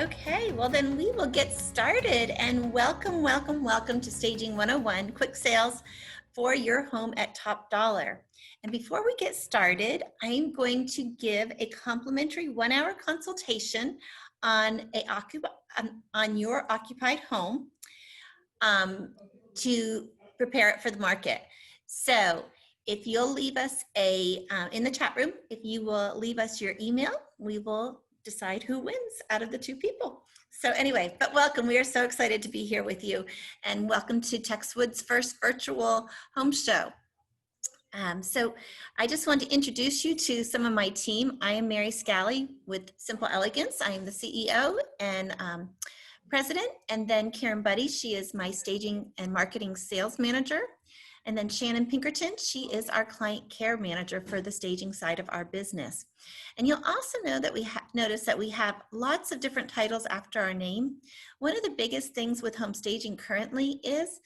Okay, well then we will get started, and welcome to Staging 101, quick sales for your home at top dollar. And before we get started, I'm going to give a complimentary 1-hour consultation on your occupied home to prepare it for the market. So if you'll leave us in the chat room, if you will leave us your email, we will decide who wins out of the two people. So anyway, but welcome. We are so excited to be here with you, and welcome to Texwood's first virtual home show. So I just want to introduce you to some of my team. I am Mary Scalli with Simple Elegance. I am the CEO and president, and then Karen Buddy, she is my staging and marketing sales manager. And then Shannon Pinkerton, she is our client care manager for the staging side of our business. And you'll also know that notice that we have lots of different titles after our name. One of the biggest things with home staging currently is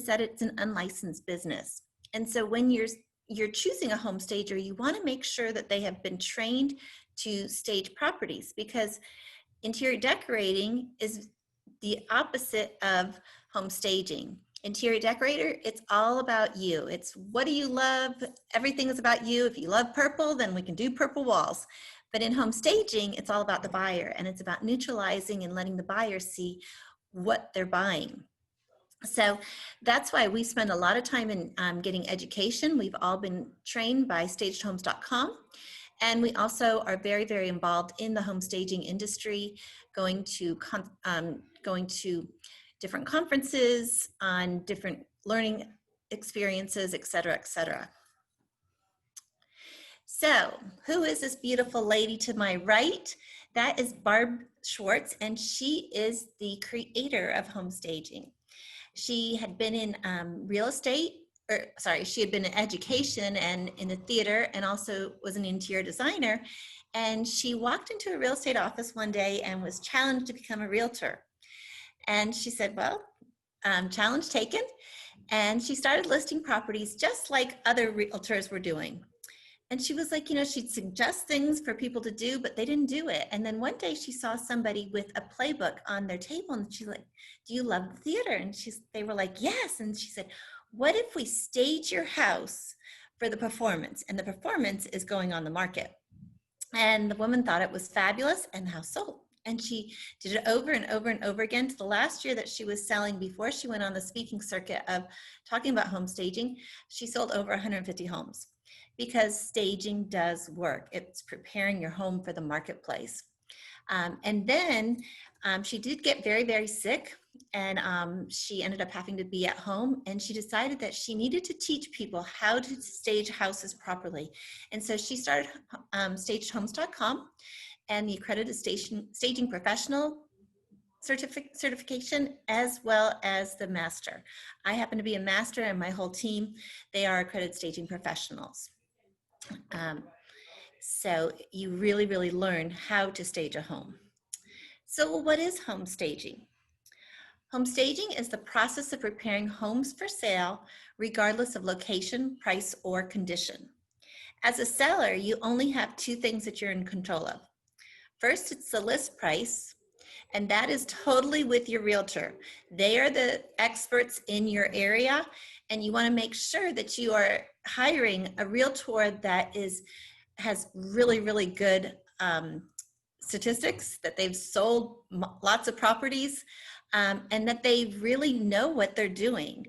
that it's an unlicensed business. And so when you're choosing a home stager, you want to make sure that they have been trained to stage properties, because interior decorating is the opposite of home staging. Interior decorator, it's all about you. It's what do you love? Everything is about you. If you love purple, then we can do purple walls. But in home staging, it's all about the buyer, and it's about neutralizing and letting the buyer see what they're buying. So that's why we spend a lot of time in getting education. We've all been trained by stagedhomes.com. And we also are very, very involved in the home staging industry, going to different conferences, on different learning experiences, et cetera, et cetera. So who is this beautiful lady to my right? That is Barb Schwartz, and she is the creator of home staging. She had been in real estate, she had been in education and in the theater, and also was an interior designer. And she walked into a real estate office one day and was challenged to become a realtor. And she said, well, challenge taken. And she started listing properties just like other realtors were doing. And she was like, she'd suggest things for people to do, but they didn't do it. And then one day she saw somebody with a playbook on their table, and she's like, do you love the theater? And they were like, yes. And she said, what if we stage your house for the performance? And the performance is going on the market. And the woman thought it was fabulous, and the house sold. And she did it over and over and over again to the last year that she was selling. Before she went on the speaking circuit of talking about home staging, she sold over 150 homes. Because staging does work. It's preparing your home for the marketplace. And then she did get very, very sick, and she ended up having to be at home, and she decided that she needed to teach people how to stage houses properly. And so she started stagedhomes.com and the accredited staging professional certification, as well as the master. I happen to be a master, and my whole team, they are accredited staging professionals. So you really, really learn how to stage a home. So what is home staging? Home staging is the process of preparing homes for sale, regardless of location, price, or condition. As a seller, you only have two things that you're in control of. First, it's the list price, and that is totally with your realtor. They are the experts in your area, and you want to make sure that you are hiring a realtor that has really, really good statistics, that they've sold lots of properties, and that they really know what they're doing.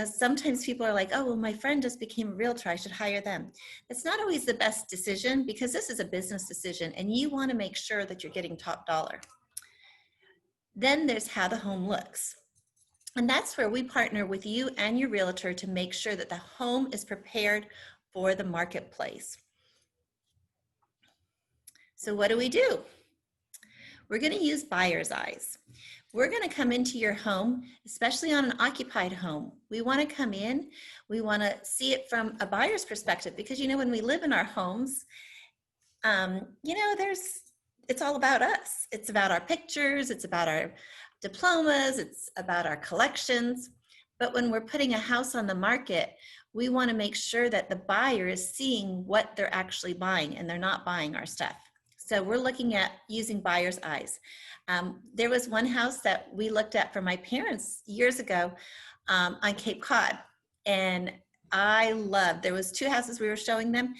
Sometimes people are like, oh, well, my friend just became a realtor, I should hire them. It's not always the best decision, because this is a business decision, and you want to make sure that you're getting top dollar. Then there's how the home looks. And that's where we partner with you and your realtor to make sure that the home is prepared for the marketplace. So what do? We're going to use buyer's eyes. We're going to come into your home, especially on an occupied home. We want to come in, we want to see it from a buyer's perspective, because when we live in our homes, it's all about us. It's about our pictures, it's about our diplomas, it's about our collections. But when we're putting a house on the market, we want to make sure that the buyer is seeing what they're actually buying, and they're not buying our stuff. So we're looking at using buyer's eyes. There was one house that we looked at for my parents years ago on Cape Cod. And there was two houses we were showing them,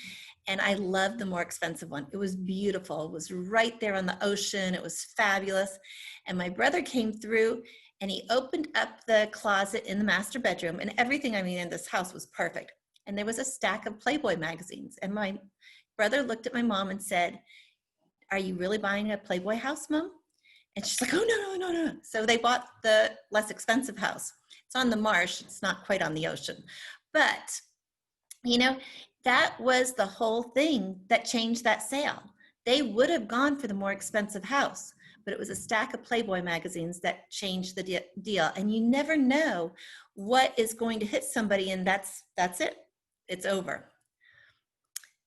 and I loved the more expensive one. It was beautiful. It was right there on the ocean. It was fabulous. And my brother came through and he opened up the closet in the master bedroom, and everything, I mean, in this house was perfect. And there was a stack of Playboy magazines. And my brother looked at my mom and said, "Are you really buying a Playboy house, Mom?" And she's like, "Oh, no. So they bought the less expensive house. It's on the marsh. It's not quite on the ocean. But, you know, that was the whole thing that changed that sale. They would have gone for the more expensive house, but it was a stack of Playboy magazines that changed the deal. And you never know what is going to hit somebody, and that's it. It's over.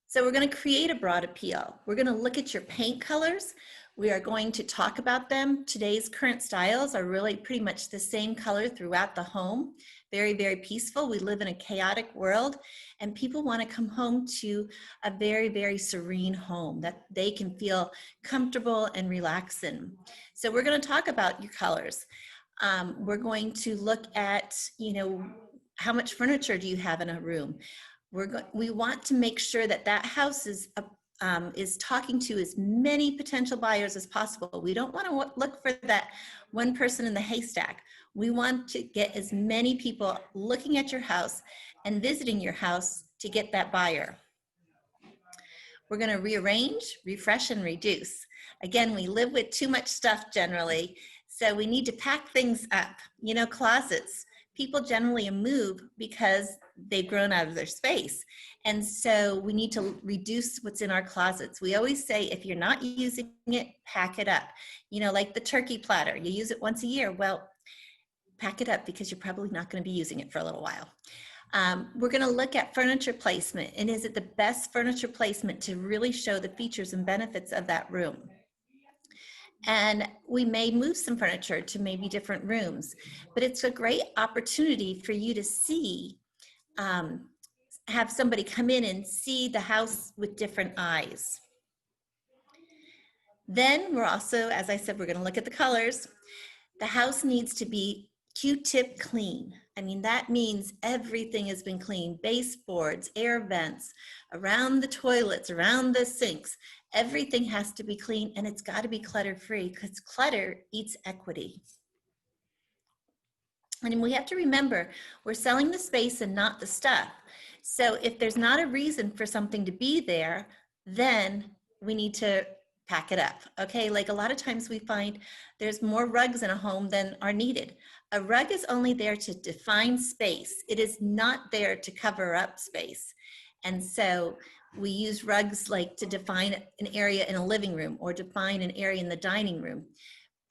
So we're going to create a broad appeal. We're going to look at your paint colors. We are going to talk about them. Today's current styles are really pretty much the same color throughout the home. Very, very peaceful. We live in a chaotic world, and people want to come home to a very, very serene home that they can feel comfortable and relaxed in. So we're going to talk about your colors. We're going to look at, how much furniture do you have in a room? We want to make sure that house is talking to as many potential buyers as possible. We don't want to look for that one person in the haystack. We want to get as many people looking at your house and visiting your house to get that buyer. We're going to rearrange, refresh, and reduce. Again, we live with too much stuff generally, so we need to pack things up. Closets. People generally move because they've grown out of their space. And so we need to reduce what's in our closets. We always say, if you're not using it, pack it up. Like the turkey platter, you use it once a year. Well, pack it up, because you're probably not going to be using it for a little while. We're going to look at furniture placement, and is it the best furniture placement to really show the features and benefits of that room? And we may move some furniture to maybe different rooms, but it's a great opportunity for you to see, have somebody come in and see the house with different eyes. Then we're also, as I said, we're going to look at the colors. The house needs to be Q-tip clean. I mean, that means everything has been cleaned. Baseboards, air vents, around the toilets, around the sinks. Everything has to be clean, and it's got to be clutter-free, because clutter eats equity. And we have to remember, we're selling the space and not the stuff. So if there's not a reason for something to be there, then we need to pack it up. Okay, like a lot of times we find there's more rugs in a home than are needed. A rug is only there to define space. It is not there to cover up space. And so we use rugs like to define an area in a living room or define an area in the dining room.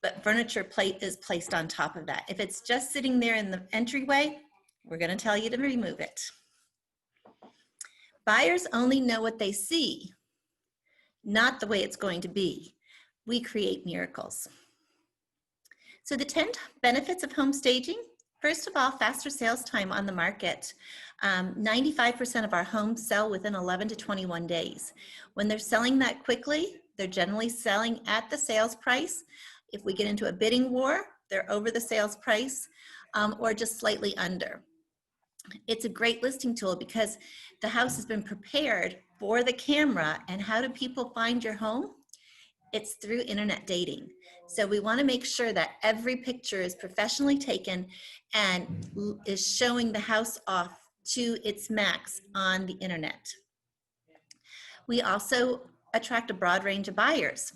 But furniture is placed on top of that. If it's just sitting there in the entryway, we're going to tell you to remove it. Buyers only know what they see, not the way it's going to be. We create miracles. So the 10 benefits of home staging. First of all, faster sales time on the market. 95% of our homes sell within 11 to 21 days. When they're selling that quickly, they're generally selling at the sales price. If we get into a bidding war, they're over the sales price or just slightly under. It's a great listing tool because the house has been prepared for the camera. And how do people find your home? It's through internet dating. So we want to make sure that every picture is professionally taken and is showing the house off to its max on the internet. We also attract a broad range of buyers,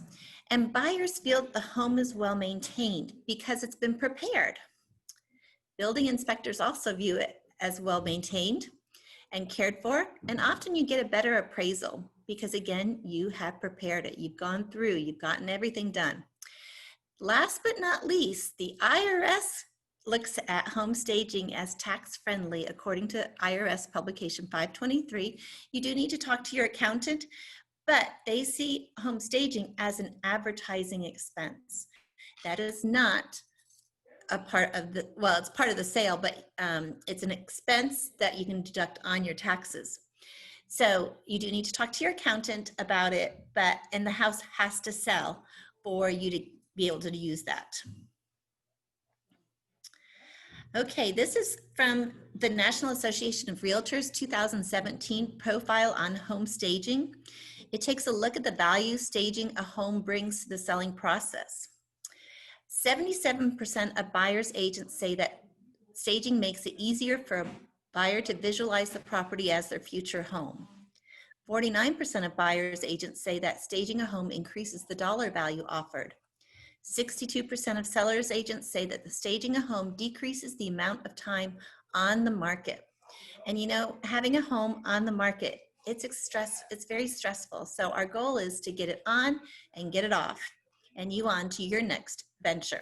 and buyers feel the home is well maintained because it's been prepared. Building inspectors also view it as well maintained and cared for, and often you get a better appraisal because, again, you have prepared it. You've gone through, you've gotten everything done. Last but not least, the IRS looks at home staging as tax-friendly according to IRS publication 523. You do need to talk to your accountant, but they see home staging as an advertising expense. That is not a part of the, well, it's part of the sale, but it's an expense that you can deduct on your taxes. So you do need to talk to your accountant about it, and the house has to sell for you to be able to use that. Okay, this is from the National Association of Realtors 2017 profile on home staging. It takes a look at the value staging a home brings to the selling process. 77% of buyers agents say that staging makes it easier for a buyer to visualize the property as their future home. 49% of buyers agents say that staging a home increases the dollar value offered. 62% of sellers agents say that the staging a home decreases the amount of time on the market. And you know, having a home on the market, it's very stressful. So our goal is to get it on and get it off and you on to your next venture.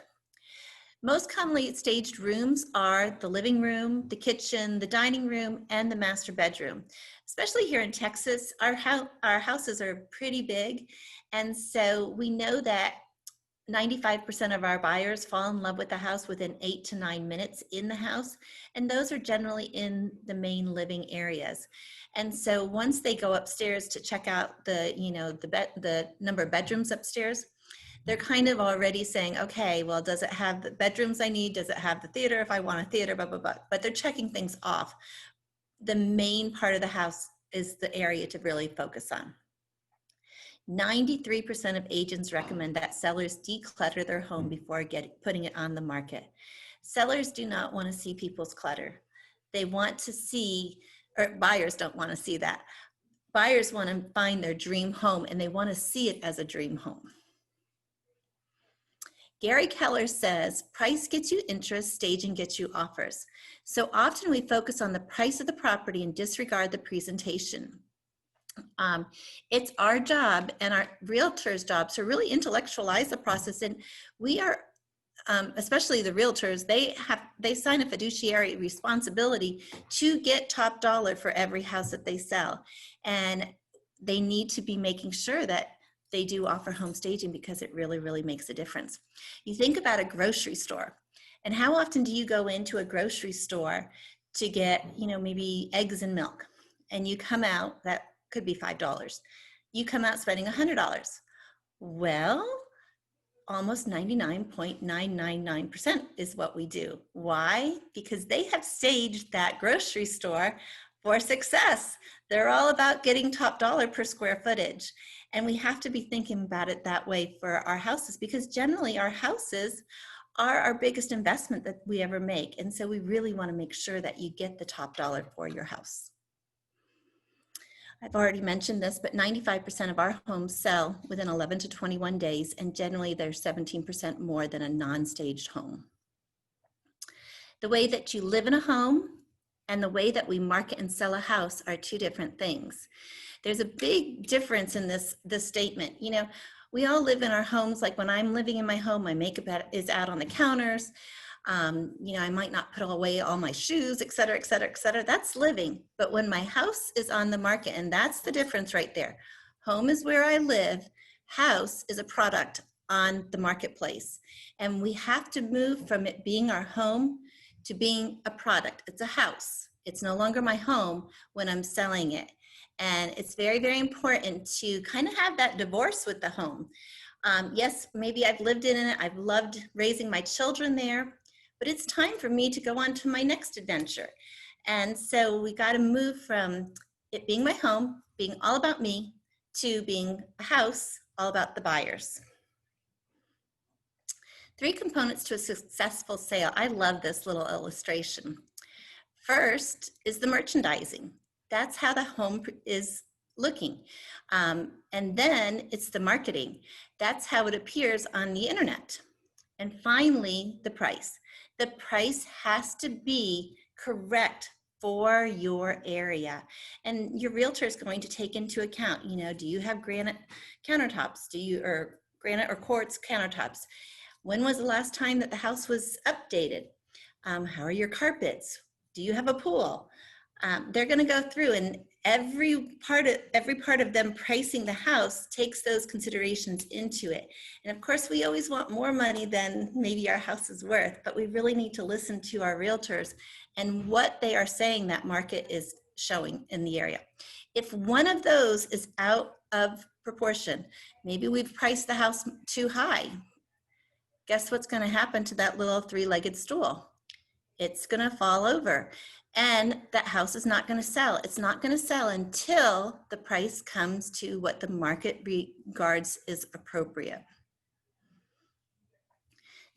Most commonly staged rooms are the living room, the kitchen, the dining room, and the master bedroom. Especially here in Texas, our houses are pretty big. And so we know that 95% of our buyers fall in love with the house within 8 to 9 minutes in the house. And those are generally in the main living areas. And so once they go upstairs to check out the number of bedrooms upstairs, they're kind of already saying, okay, well, does it have the bedrooms I need? Does it have the theater if I want a theater, blah, blah, blah. But they're checking things off. The main part of the house is the area to really focus on. 93% of agents recommend that sellers declutter their home before putting it on the market. Sellers do not want to see people's clutter. They want to see, or buyers don't want to see that. Buyers want to find their dream home and they want to see it as a dream home. Gary Keller says, price gets you interest, staging gets you offers. So often we focus on the price of the property and disregard the presentation. It's our job and our realtors' job to really intellectualize the process. And we are, especially the realtors, they sign a fiduciary responsibility to get top dollar for every house that they sell. And they need to be making sure that they do offer home staging because it really, really makes a difference. You think about a grocery store, and how often do you go into a grocery store to get, maybe eggs and milk, and you come out, that could be $5. You come out spending $100. Well, almost 99.999% is what we do. Why? Because they have staged that grocery store for success. They're all about getting top dollar per square footage. And we have to be thinking about it that way for our houses, because generally our houses are our biggest investment that we ever make. And so we really want to make sure that you get the top dollar for your house. I've already mentioned this, but 95% of our homes sell within 11 to 21 days, and generally they're 17% more than a non-staged home. The way that you live in a home and the way that we market and sell a house are two different things. There's a big difference in this statement. We all live in our homes. Like when I'm living in my home, my makeup is out on the counters. I might not put away all my shoes, et cetera, et cetera, et cetera. That's living. But when my house is on the market, and that's the difference right there. Home is where I live. House is a product on the marketplace. And we have to move from it being our home to being a product. It's a house. It's no longer my home when I'm selling it. And it's very, very important to kind of have that divorce with the home. Yes, maybe I've lived in it. I've loved raising my children there. But it's time for me to go on to my next adventure. And so we got to move from it being my home, being all about me, to being a house, all about the buyers. 3 components to a successful sale. I love this little illustration. First is the merchandising. That's how the home is looking. And then it's the marketing. That's how it appears on the internet. And finally, the price. The price has to be correct for your area. And your realtor is going to take into account, do you have granite countertops? Or granite or quartz countertops? When was the last time that the house was updated? How are your carpets? Do you have a pool? They're going to go through, and every part of them pricing the house takes those considerations into it. And of course, we always want more money than maybe our house is worth, but we really need to listen to our realtors and what they are saying that market is showing in the area. If one of those is out of proportion, maybe we've priced the house too high. Guess what's going to happen to that little three-legged stool? It's going to fall over, and that house is not going to sell. It's not going to sell until the price comes to what the market regards is appropriate.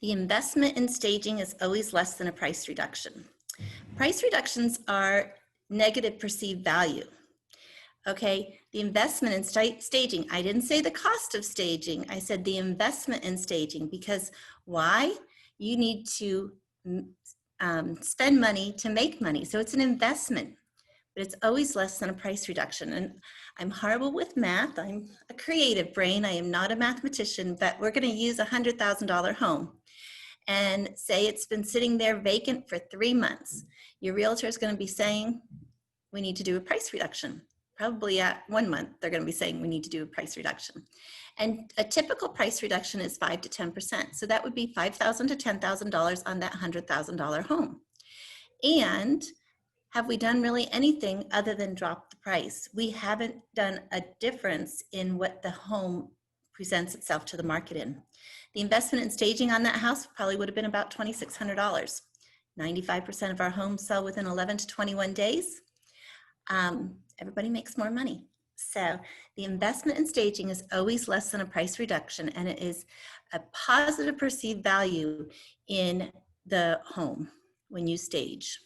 The investment in staging is always less than a price reduction. Price reductions are negative perceived value. Okay, the investment in staging, I didn't say the cost of staging, I said the investment in staging, because why? You need to spend money to make money. So it's an investment, but it's always less than a price reduction. And I'm horrible with math. I'm a creative brain. I am not a mathematician, but we're going to use a $100,000 home and say it's been sitting there vacant for 3 months. Your realtor is going to be saying, we need to do a price reduction. Probably at 1 month, they're going to be saying we need to do a price reduction. And a typical price reduction is 5 to 10%. So that would be $5,000 to $10,000 on that $100,000 home. And have we done really anything other than drop the price? We haven't done a difference in what the home presents itself to the market in. The investment in staging on that house probably would have been about $2,600. 95% of our homes sell within 11 to 21 days. Everybody makes more money. So the investment in staging is always less than a price reduction, and it is a positive perceived value in the home when you stage.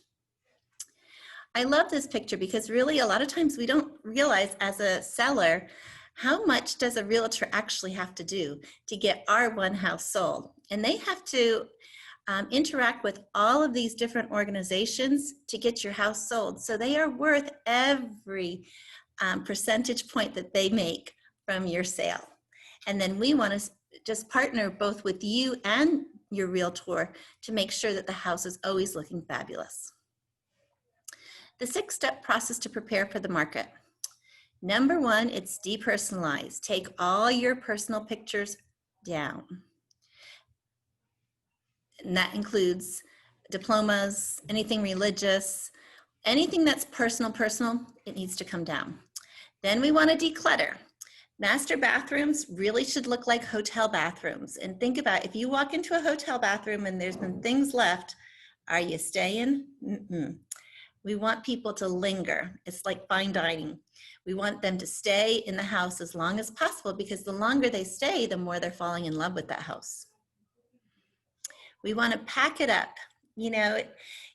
I love this picture because really a lot of times we don't realize as a seller how much does a realtor actually have to do to get our one house sold. And they have to interact with all of these different organizations to get your house sold. So they are worth every percentage point that they make from your sale. And then we want to just partner both with you and your realtor to make sure that the house is always looking fabulous. The 6-step process to prepare for the market. Number 1, it's depersonalize. Take all your personal pictures down. And that includes diplomas, anything religious, anything that's personal, it needs to come down. Then we want to declutter. Master bathrooms really should look like hotel bathrooms. And think about if you walk into a hotel bathroom and there's been things left, are you staying? We want people to linger. It's like fine dining. We want them to stay in the house as long as possible, because the longer they stay, the more they're falling in love with that house. We want to pack it up. You know,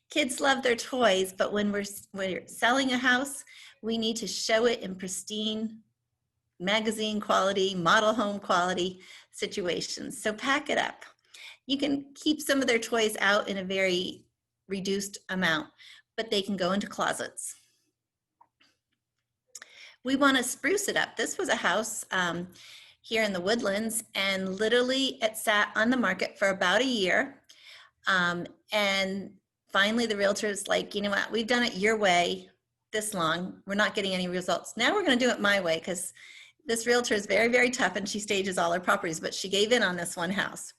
kids love their toys, but when we're selling a house, we need to show it in pristine magazine quality, model home quality situations. So pack it up. You can keep some of their toys out in a very reduced amount, but they can go into closets. We want to spruce it up. This was a house here in the Woodlands, and literally it sat on the market for about a year. And finally the realtor is like, you know what, we've done it your way this long. We're not getting any results. Now we're going to do it my way, because this realtor is very, very tough and she stages all her properties, but she gave in on this one house.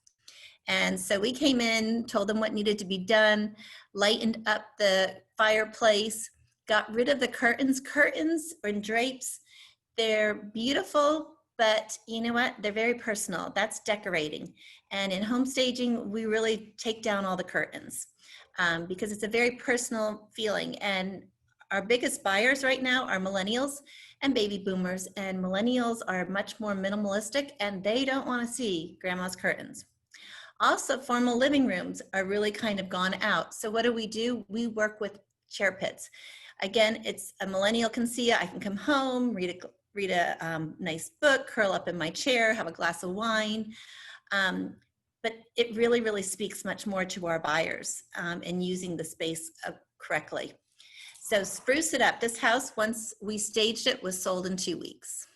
And so we came in, told them what needed to be done, lightened up the fireplace, got rid of the curtains. Curtains and drapes, they're beautiful, but you know what? They're very personal. That's decorating. And in home staging, we really take down all the curtains because it's a very personal feeling. And our biggest buyers right now are millennials and baby boomers. And millennials are much more minimalistic and they don't want to see grandma's curtains. Also, formal living rooms are really kind of gone out. So what do? We work with chair pits. Again, it's a millennial can see it. I can come home, read a nice book, curl up in my chair, have a glass of wine. But it really, really speaks much more to our buyers in using the space correctly. So spruce it up. This house, once we staged it, was sold in 2 weeks.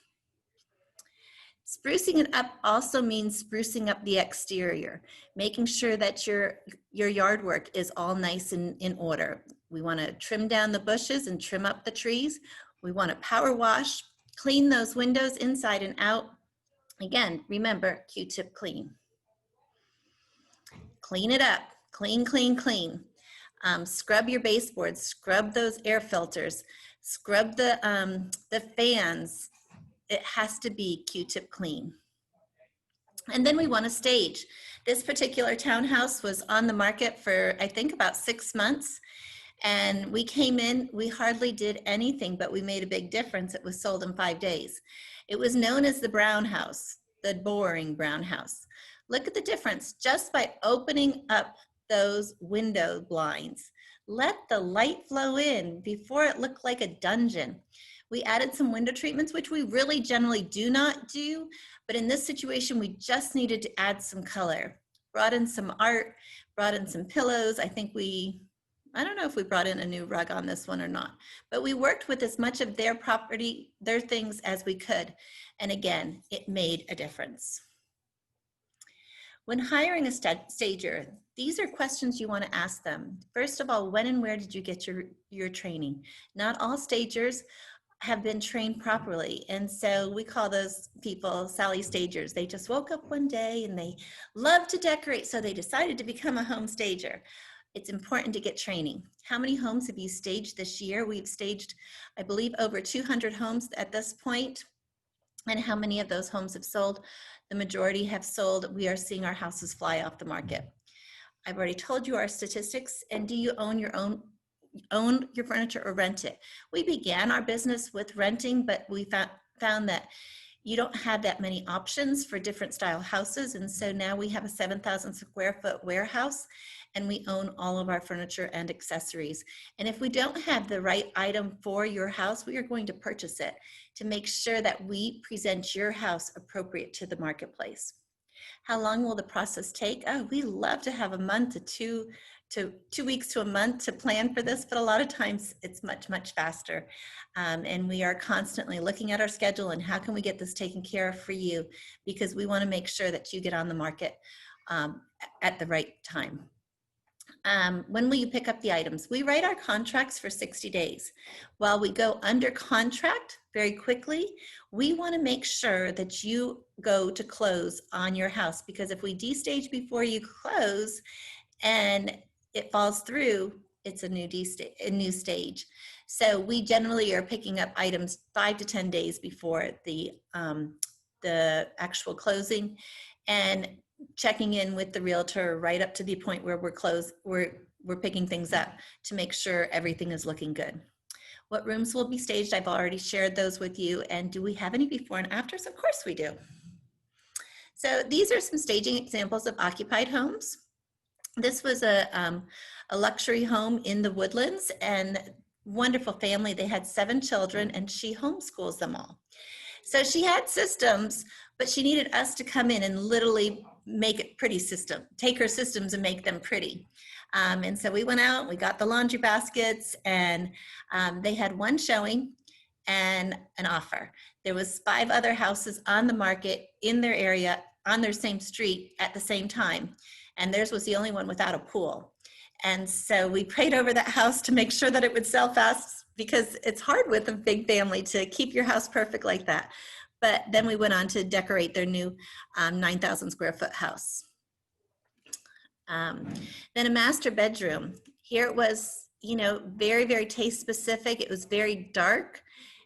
Sprucing it up also means sprucing up the exterior, making sure that your yard work is all nice and in order. We want to trim down the bushes and trim up the trees. We want to power wash, clean those windows inside and out. Again, remember, Q-tip clean. Clean it up, clean, clean, clean. Scrub your baseboards, scrub those air filters. Scrub the fans. It has to be Q-tip clean. And then we want to stage. This particular townhouse was on the market for, I think, about 6 months. And we came in, we hardly did anything, but we made a big difference. It was sold in 5 days. It was known as the brown house, the boring brown house. Look at the difference just by opening up those window blinds. Let the light flow in before it looked like a dungeon. We added some window treatments, which we really generally do not do, but in this situation, we just needed to add some color. Brought in some art, brought in some pillows. I don't know if we brought in a new rug on this one or not, but we worked with as much of their property, their things as we could. And again, it made a difference. When hiring a stager, these are questions you want to ask them. First of all, when and where did you get your training? Not all stagers have been trained properly. And so we call those people Scalli stagers. They just woke up one day and they love to decorate, so they decided to become a home stager. It's important to get training. How many homes have you staged this year? We've staged, I believe, over 200 homes at this point. And how many of those homes have sold? The majority have sold. We are seeing our houses fly off the market. I've already told you our statistics. And do you own your furniture or rent it? We began our business with renting, but we found that you don't have that many options for different style houses. And so now we have a 7,000 square foot warehouse, and we own all of our furniture and accessories. And if we don't have the right item for your house, we are going to purchase it to make sure that we present your house appropriate to the marketplace. How long will the process take? Oh, we love to have a month to 2 weeks to a month to plan for this, but a lot of times it's much, much faster. And we are constantly looking at our schedule and how can we get this taken care of for you, because we want to make sure that you get on the market at the right time. When will you pick up the items? We write our contracts for 60 days. While we go under contract very quickly, we want to make sure that you go to close on your house, because if we destage before you close and it falls through, it's a new stage. So we generally are picking up items 5 to 10 days before the actual closing, and checking in with the realtor right up to the point where we're picking things up to make sure everything is looking good. What rooms will be staged? I've already shared those with you. And do we have any before and afters? Of course we do. So these are some staging examples of occupied homes. This was a luxury home in the Woodlands, and wonderful family. They had 7 children and she homeschools them all. So she had systems, but she needed us to come in and literally make it pretty take her systems and make them pretty. And so we went out, we got the laundry baskets, and they had 1 showing and an offer. There was 5 other houses on the market in their area on their same street at the same time. And theirs was the only one without a pool. And so we prayed over that house to make sure that it would sell fast, because it's hard with a big family to keep your house perfect like that. But then we went on to decorate their new 9,000 square foot house. Then a master bedroom. Here it was, very, very taste specific. It was very dark.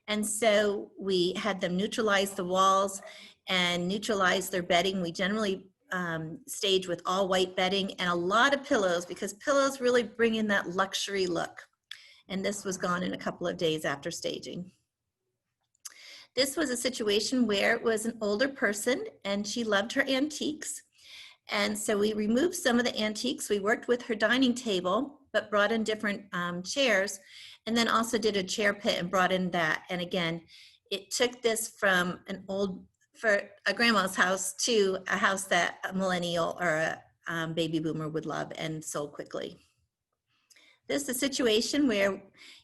And so we had them neutralize the walls and neutralize their bedding. We generally stage with all white bedding and a lot of pillows, because pillows really bring in that luxury look. And this was gone in a couple of days after staging. This was a situation where it was an older person and she loved her antiques. And so we removed some of the antiques. We worked with her dining table, but brought in different chairs, and then also did a chair pit and brought in that. And again, it took this from for a grandma's house to a house that a millennial or a baby boomer would love, and sold quickly. This is a situation where,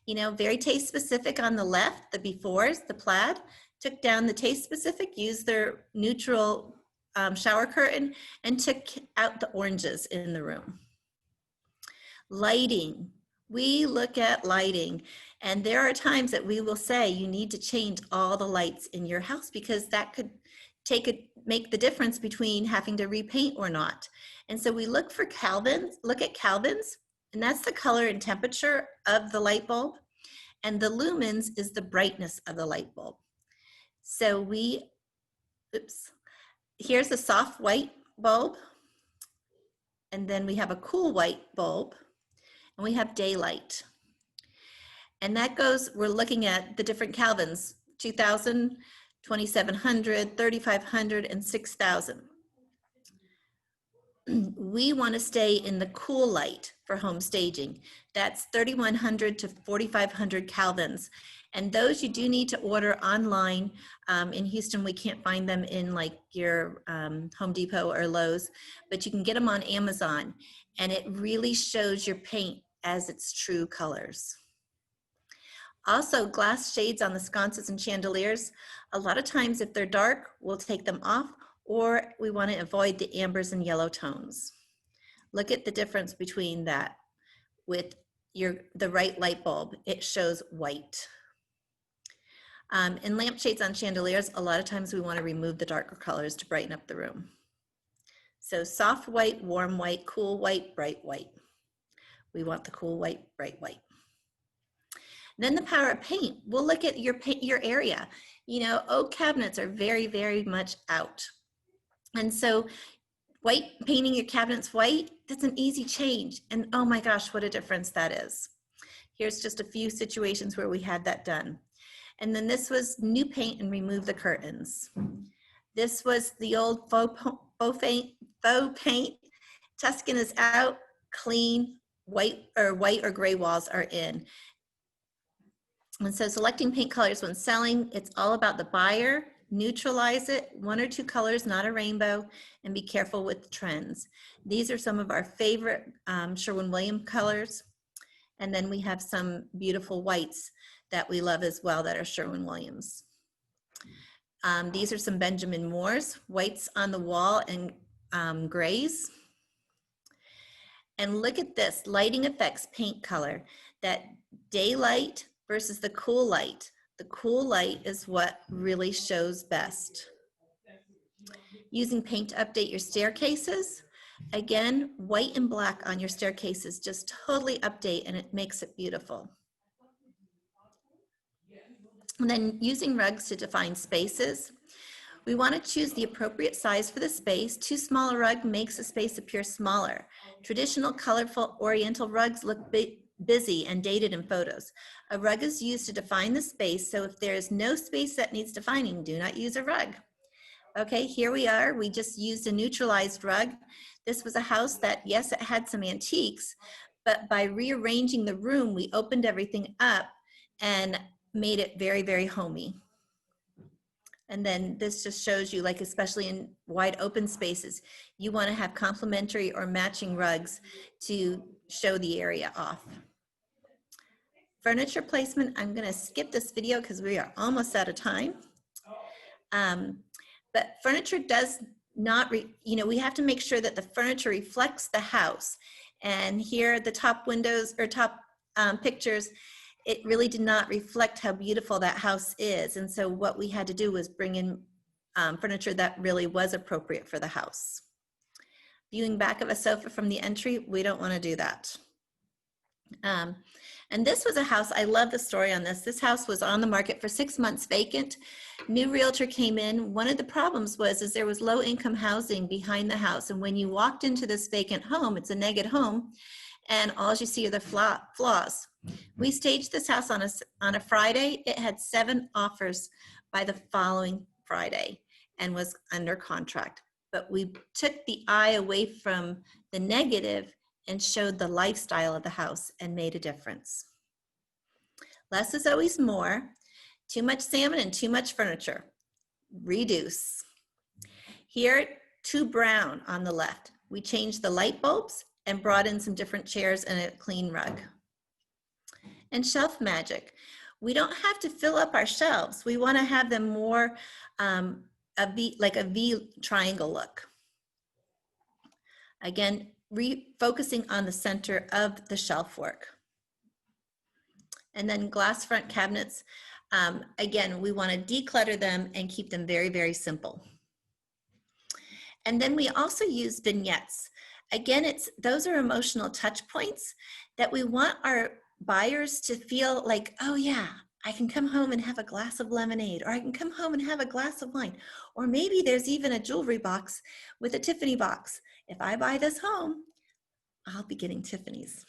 very taste specific on the left, the befores, the plaid, took down the taste specific, used their neutral shower curtain, and took out the oranges in the room. Lighting. We look at lighting, and there are times that we will say you need to change all the lights in your house, because that could make the difference between having to repaint or not. And so we look at Kelvins, and that's the color and temperature of the light bulb. And the lumens is the brightness of the light bulb. So here's a soft white bulb, and then we have a cool white bulb, and we have daylight. And that goes, we're looking at the different Kelvins, 2000, 2700, 3500, and 6000. We want to stay in the cool light for home staging. That's 3100 to 4500 Kelvins. And those you do need to order online. In Houston, we can't find them in like your Home Depot or Lowe's, but you can get them on Amazon. And it really shows your paint as its true colors. Also, glass shades on the sconces and chandeliers. A lot of times if they're dark, we'll take them off, or we want to avoid the ambers and yellow tones. Look at the difference between that with the right light bulb. It shows white. In lampshades on chandeliers, a lot of times we want to remove the darker colors to brighten up the room. So soft white, warm white, cool white, bright white. We want the cool white, bright white. Then the power of paint. We'll look at your area. You know, oak cabinets are very, very much out. And so painting your cabinets white, that's an easy change. And oh my gosh, what a difference that is. Here's just a few situations where we had that done. And then this was new paint and remove the curtains. This was the old faux paint. Tuscan is out, clean, white or gray walls are in. And so selecting paint colors when selling, it's all about the buyer. Neutralize it, 1 or 2 colors, not a rainbow, and be careful with trends. These are some of our favorite Sherwin-Williams colors. And then we have some beautiful whites that we love as well that are Sherwin-Williams. These are some Benjamin Moore's, whites on the wall and grays. And look at this, lighting effects paint color, that daylight versus the cool light. The cool light is what really shows best. Using paint to update your staircases. Again, white and black on your staircases just totally update and it makes it beautiful. And then using rugs to define spaces. We want to choose the appropriate size for the space. Too small a rug makes the space appear smaller. Traditional, colorful, oriental rugs look busy and dated in photos. A rug is used to define the space, so if there is no space that needs defining, do not use a rug. Okay, here we are. We just used a neutralized rug. This was a house that, yes, it had some antiques, but by rearranging the room, we opened everything up and made it very, very homey. And then this just shows you, like, especially in wide open spaces, you want to have complementary or matching rugs to show the area off. Furniture placement, I'm going to skip this video because we are almost out of time. But furniture does not, we have to make sure that the furniture reflects the house. And here the top windows or top pictures, it really did not reflect how beautiful that house is. And so what we had to do was bring in furniture that really was appropriate for the house. Viewing back of a sofa from the entry, we don't want to do that. And this was a house, I love the story on this. This house was on the market for 6 months vacant. New realtor came in. One of the problems was there was low income housing behind the house. And when you walked into this vacant home, it's a negative home, and all you see are the flaws. We staged this house on a Friday. It had 7 offers by the following Friday and was under contract. But we took the eye away from the negative and showed the lifestyle of the house and made a difference. Less is always more. Too much salmon and too much furniture. Reduce. Here, too brown on the left. We changed the light bulbs and brought in some different chairs and a clean rug. And shelf magic. We don't have to fill up our shelves. We want to have them more like a V triangle look. Again, refocusing on the center of the shelf work. And then glass front cabinets. Again, we want to declutter them and keep them very, very simple. And then we also use vignettes. Again, those are emotional touch points that we want our buyers to feel like, oh yeah, I can come home and have a glass of lemonade, or I can come home and have a glass of wine, or maybe there's even a jewelry box with a Tiffany box. If I buy this home, I'll be getting Tiffany's.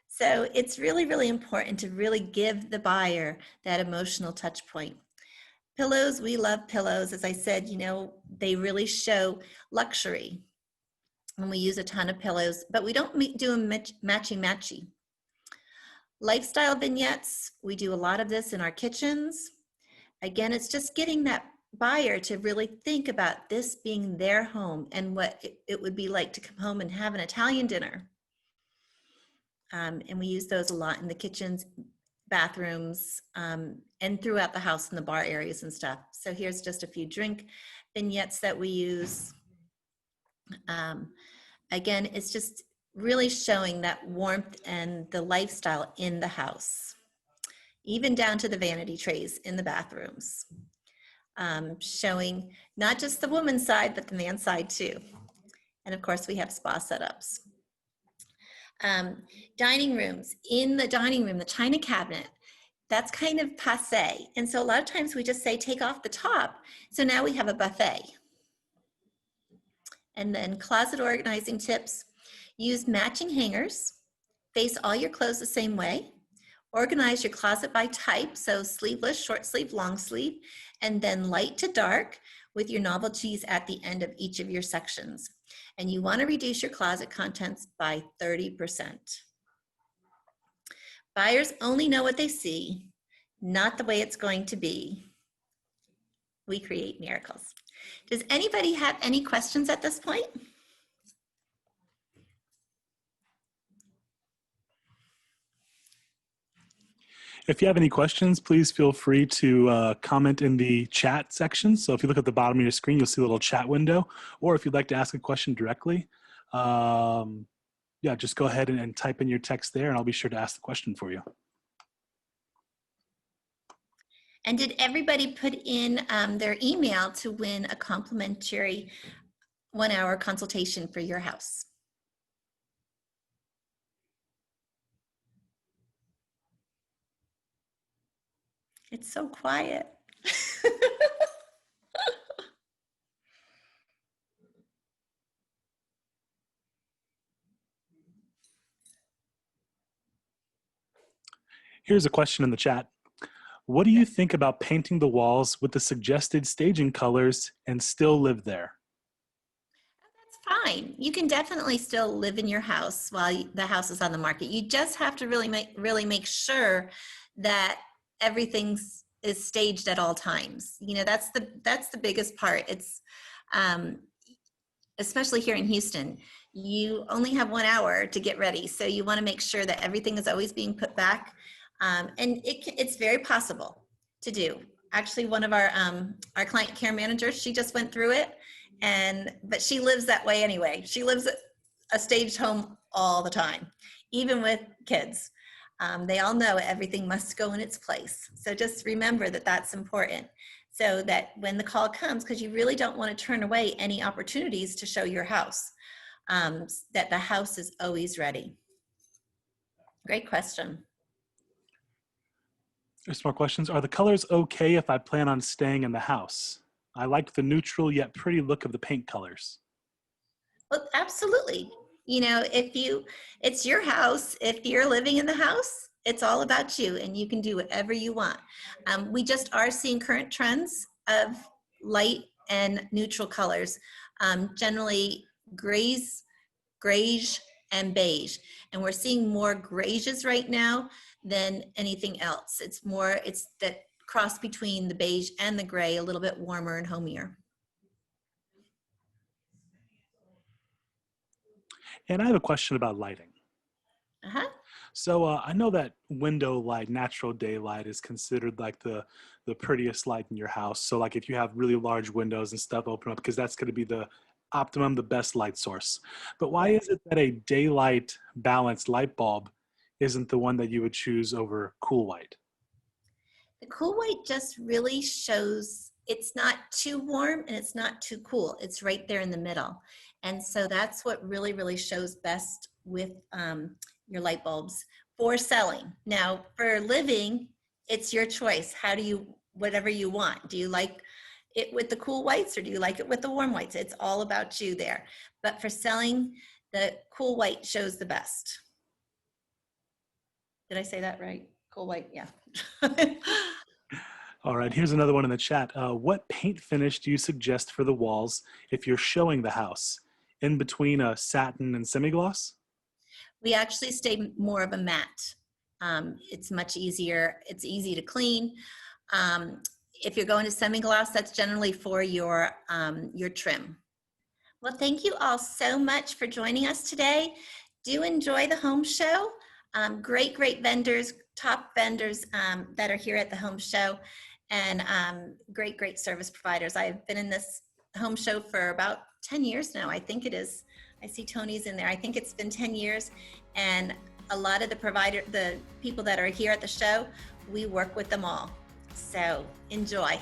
So it's really, really important to really give the buyer that emotional touch point. Pillows, we love pillows. As I said, you know, they really show luxury. And we use a ton of pillows, but we don't do them matchy-matchy. Lifestyle vignettes, we do a lot of this in our kitchens. Again, it's just getting that buyer to really think about this being their home and what it would be like to come home and have an Italian dinner. And we use those a lot in the kitchens, bathrooms, and throughout the house in the bar areas and stuff. So here's just a few drink vignettes that we use. Again, it's just really showing that warmth and the lifestyle in the house, even down to the vanity trays in the bathrooms, showing not just the woman's side, but the man's side too. And of course, we have spa setups. Dining rooms, in the dining room, the china cabinet, that's kind of passe. And so a lot of times we just say, take off the top. So now we have a buffet. And then closet organizing tips, use matching hangers, face all your clothes the same way, organize your closet by type, so sleeveless, short sleeve, long sleeve, and then light to dark with your novelties at the end of each of your sections. And you want to reduce your closet contents by 30%. Buyers only know what they see, not the way it's going to be. We create miracles. Does anybody have any questions at this point? If you have any questions, please feel free to comment in the chat section. So if you look at the bottom of your screen, you'll see a little chat window. Or if you'd like to ask a question directly, yeah, just go ahead and type in your text there, and I'll be sure to ask the question for you. And did everybody put in their email to win a complimentary 1-hour consultation for your house? It's so quiet. Here's a question in the chat. What do you think about painting the walls with the suggested staging colors and still live there? That's fine. You can definitely still live in your house while the house is on the market. You just have to really make sure that everything is staged at all times. You know, that's the biggest part. It's especially here in Houston, you only have 1 hour to get ready. So you want to make sure that everything is always being put back. And it's very possible to do. Actually, one of our client care managers, she just went through it, but she lives that way anyway. She lives a staged home all the time, even with kids. They all know everything must go in its place. So just remember that that's important, so that when the call comes, because you really don't want to turn away any opportunities to show your house, that the house is always ready. Great question. There's more questions. Are the colors okay if I plan on staying in the house? I like the neutral yet pretty look of the paint colors. Well, absolutely. You know, it's your house. If you're living in the house, it's all about you, and you can do whatever you want. We just are seeing current trends of light and neutral colors, generally grayish and beige. And we're seeing more grays right now than anything else. It's that cross between the beige and the gray, a little bit warmer and homier. And I have a question about lighting. Uh-huh. So I know that window light, natural daylight, is considered like the prettiest light in your house. So like if you have really large windows and stuff open up, because that's going to be the optimum, the best light source. But why is it that a daylight balanced light bulb isn't the one that you would choose over cool white? The cool white just really shows it's not too warm and it's not too cool. It's right there in the middle. And so that's what really, really shows best with your light bulbs. for selling. Now, for living, it's your choice. How do you, whatever you want. Do you like it with the cool whites or do you like it with the warm whites? It's all about you there. But for selling, the cool white shows the best. Did I say that right? Cool white, yeah. All right, here's another one in the chat. What paint finish do you suggest for the walls if you're showing the house? In between a satin and semi-gloss? We actually stay more of a matte. It's much easier. It's easy to clean. If you're going to semi-gloss, that's generally for your trim. Well, thank you all so much for joining us today. Do enjoy the home show. Great, great vendors, top vendors that are here at the home show, and great, great service providers. I've been in this home show for about 10 years now. I think it is. I see Tony's in there. I think it's been 10 years. And a lot of the people that are here at the show, we work with them all. So enjoy.